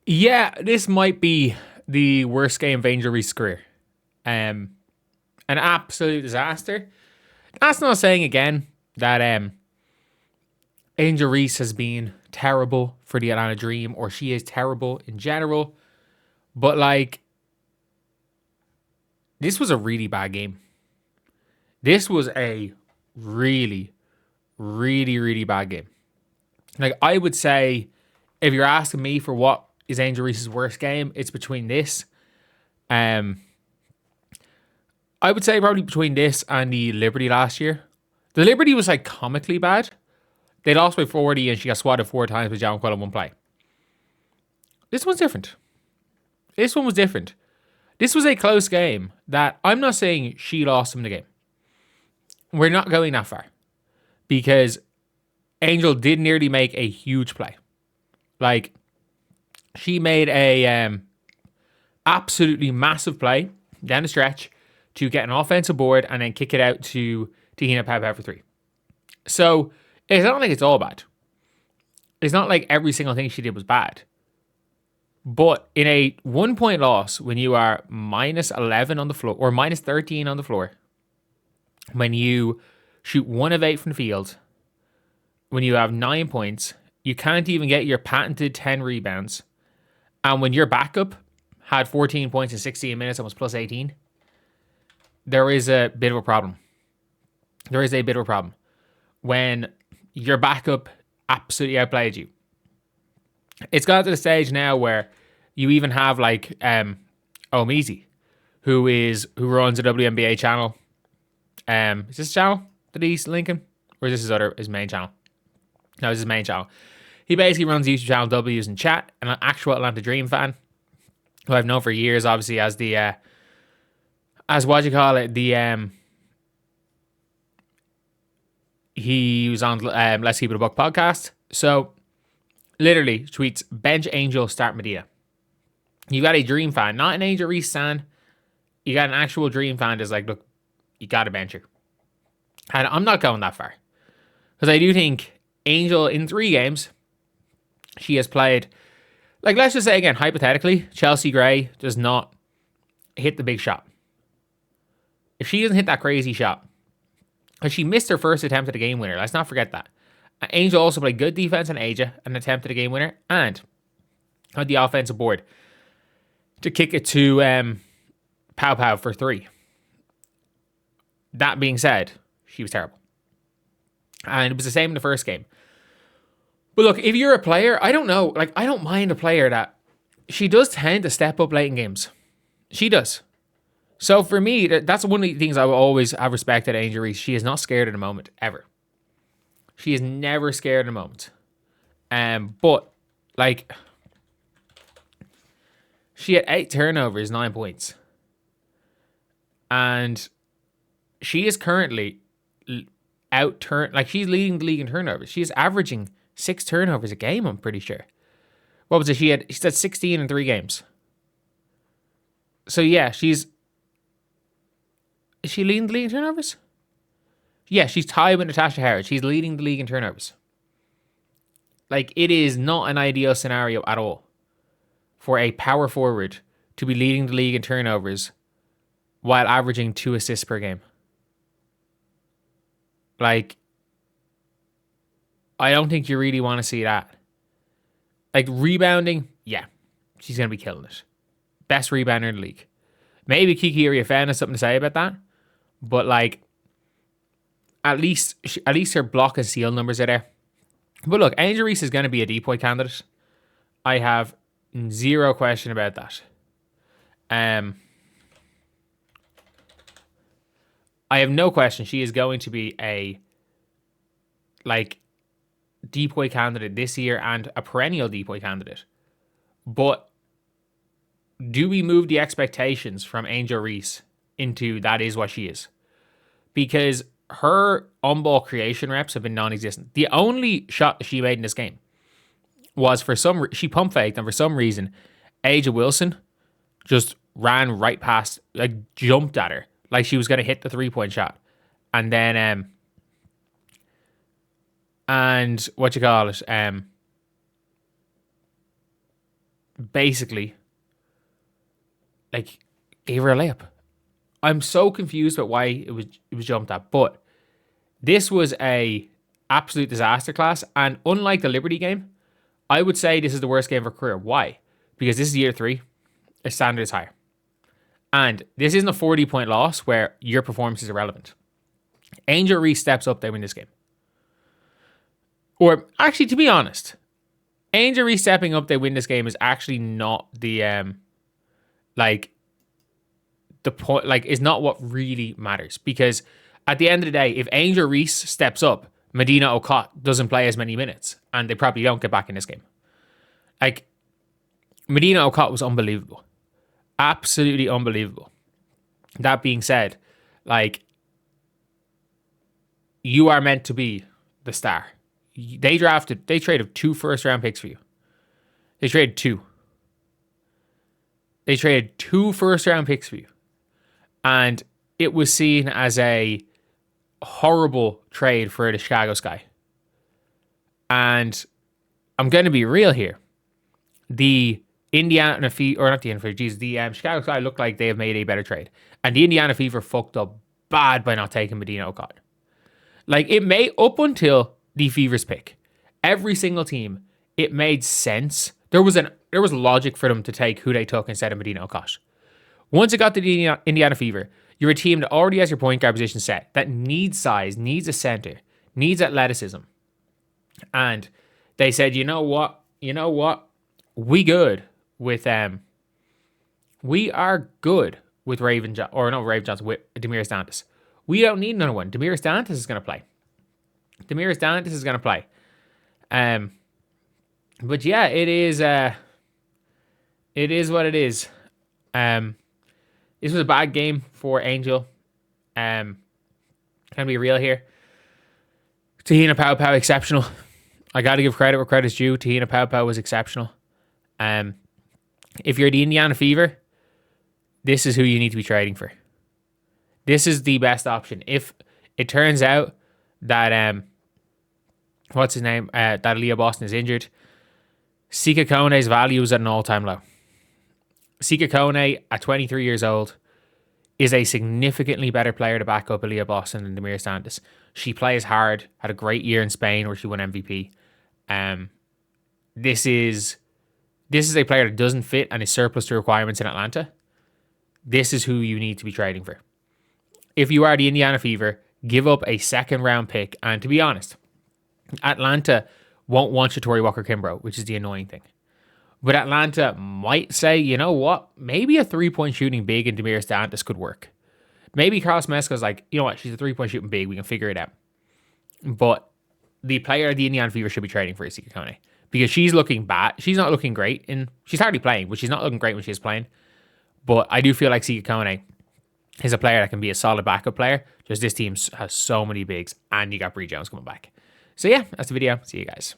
Yeah, this might be the worst game of Angel Reese's career. An absolute disaster. That's not saying again that Angel Reese has been terrible for the Atlanta Dream or she is terrible in general. But like, this was a really bad game. This was a really, really bad game. Like, I would say, if you're asking me for what is Angel Reese's worst game, it's between this. Um, I would say probably between this and the Liberty last year. The Liberty was like comically bad. They lost by 40 and she got swatted 4 times with John Quill in one play. This one's different. This one was different. This was a close game that I'm not saying she lost him the game. We're not going that far. Because Angel did nearly make a huge play. Like, she made a absolutely massive play down the stretch to get an offensive board and then kick it out to Hina Pau for three. So it's not like it's all bad. It's not like every single thing she did was bad. But in a 1 point loss, when you are minus 11 on the floor or minus 13 on the floor, when you shoot 1 of 8 from the field, when you have 9 points, you can't even get your patented 10 rebounds. And when your backup had 14 points in 16 minutes and was plus 18, there is a bit of a problem. There is a bit of a problem. When your backup absolutely outplayed you. It's got to the stage now where you even have like Omizi, who runs a WNBA channel. Is this channel that he's linking? Or is this his main channel? No, it's his main channel. He basically runs the YouTube channel W's in chat, an actual Atlanta Dream fan, who I've known for years, obviously, as the as what you call it, he was on Let's Keep It a Buck podcast. So literally tweets, bench Angel, start Medea. You got a Dream fan, not an Angel Reese fan. You got an actual Dream fan that's like, look, you got to bench her. And I'm not going that far. Because I do think Angel, in 3 games, she has played, like, let's just say again, hypothetically, Chelsea Gray does not hit the big shot. If she doesn't hit that crazy shot, because she missed her first attempt at a game winner, let's not forget that. Angel also played good defense on Aja and attempted a game winner and had the offensive board to kick it to Pau Pau for 3. That being said, she was terrible. And it was the same in the first game. But look, if you're a player, I don't know. Like, I don't mind a player that she does tend to step up late in games. She does. So for me, that's one of the things I will always have respected at Angel Reese. She is not scared in a moment, ever. She is never scared in a moment. But, like, she had 8 turnovers, 9 points. And she is currently she's leading the league in turnovers. She is averaging 6 turnovers a game, I'm pretty sure. What was it? She said 16 in 3 games. So yeah, is she leading the league in turnovers? Yeah, she's tied with Natasha Harris. She's leading the league in turnovers. Like, it is not an ideal scenario at all for a power forward to be leading the league in turnovers while averaging 2 assists per game. Like, I don't think you really want to see that. Like, rebounding, yeah, she's going to be killing it. Best rebounder in the league. Maybe Kiki Iriafen has something to say about that. But, like, at least her block and steal numbers are there. But look, Angel Reese is going to be a depoy candidate. I have zero question about that. I have no question she is going to be a, like, depoy candidate this year and a perennial depoy candidate. But do we move the expectations from Angel Reese into that is what she is? Because her on-ball creation reps have been non-existent. The only shot she made in this game was she pump faked, and for some reason, Aja Wilson just ran right past, like, jumped at her like she was going to hit the 3-point shot. And then, and what you call it, basically like gave her a layup. I'm so confused about why it was jumped at, but this was a absolute disaster class. And unlike the Liberty game, I would say this is the worst game of her career. Why? Because this is year 3. Her standard is higher. And this isn't a 40-point loss where your performance is irrelevant. Angel Reese steps up, they win this game. Or actually, to be honest, Angel Reese stepping up, they win this game is actually not the point, like, is not what really matters. Because at the end of the day, if Angel Reese steps up, Medina Okot doesn't play as many minutes, and they probably don't get back in this game. Like, Medina Okot was unbelievable. Absolutely unbelievable. That being said, like, you are meant to be the star. They traded 2 first-round picks for you. They traded 2. They traded 2 first-round picks for you. And it was seen as a horrible trade for the Chicago Sky. And I'm going to be real here. The Indiana Fever, or not the Indiana Fever, geez, the Chicago Sky look like they have made a better trade. And the Indiana Fever fucked up bad by not taking Medina Okot. Like, it may, up until the Fever's pick, every single team, it made sense. There was logic for them to take who they took instead of Medina Okot. Once it got to the Indiana Fever, you're a team that already has your point guard position set, that needs size, needs a center, needs athleticism. And they said, you know what? We are good with Raven Johnson, with Damiris Dantas. We don't need another one. Damiris Dantas is going to play. But yeah, it is what it is. This was a bad game for Angel. Can be real here. Tahina Pau exceptional. I got to give credit where credit's due. Tahina Pau was exceptional. If you're the Indiana Fever, this is who you need to be trading for. This is the best option. If it turns out that what's his name? That Leah Boston is injured, Sika Kone's value is at an all-time low. Sika Kone, at 23 years old, is a significantly better player to back up Leah Boston than Damiris Dantas. She plays hard, had a great year in Spain where she won MVP. This is a player that doesn't fit and is surplus to requirements in Atlanta. This is who you need to be trading for. If you are the Indiana Fever, give up a second-round pick. And to be honest, Atlanta won't want Shatori Walker-Kimbrough, which is the annoying thing. But Atlanta might say, you know what? Maybe a three-point shooting big in Damiris Dantas could work. Maybe Carlos Mesko's like, you know what? She's a three-point shooting big. We can figure it out. But the player the Indiana Fever should be trading for is Sika Kone. Because she's looking bad. She's not looking great. She's hardly playing, but she's not looking great when she's playing. But I do feel like Sika Kone is a player that can be a solid backup player. Just this team has so many bigs, and you got Bree Jones coming back. So yeah, that's the video. See you guys.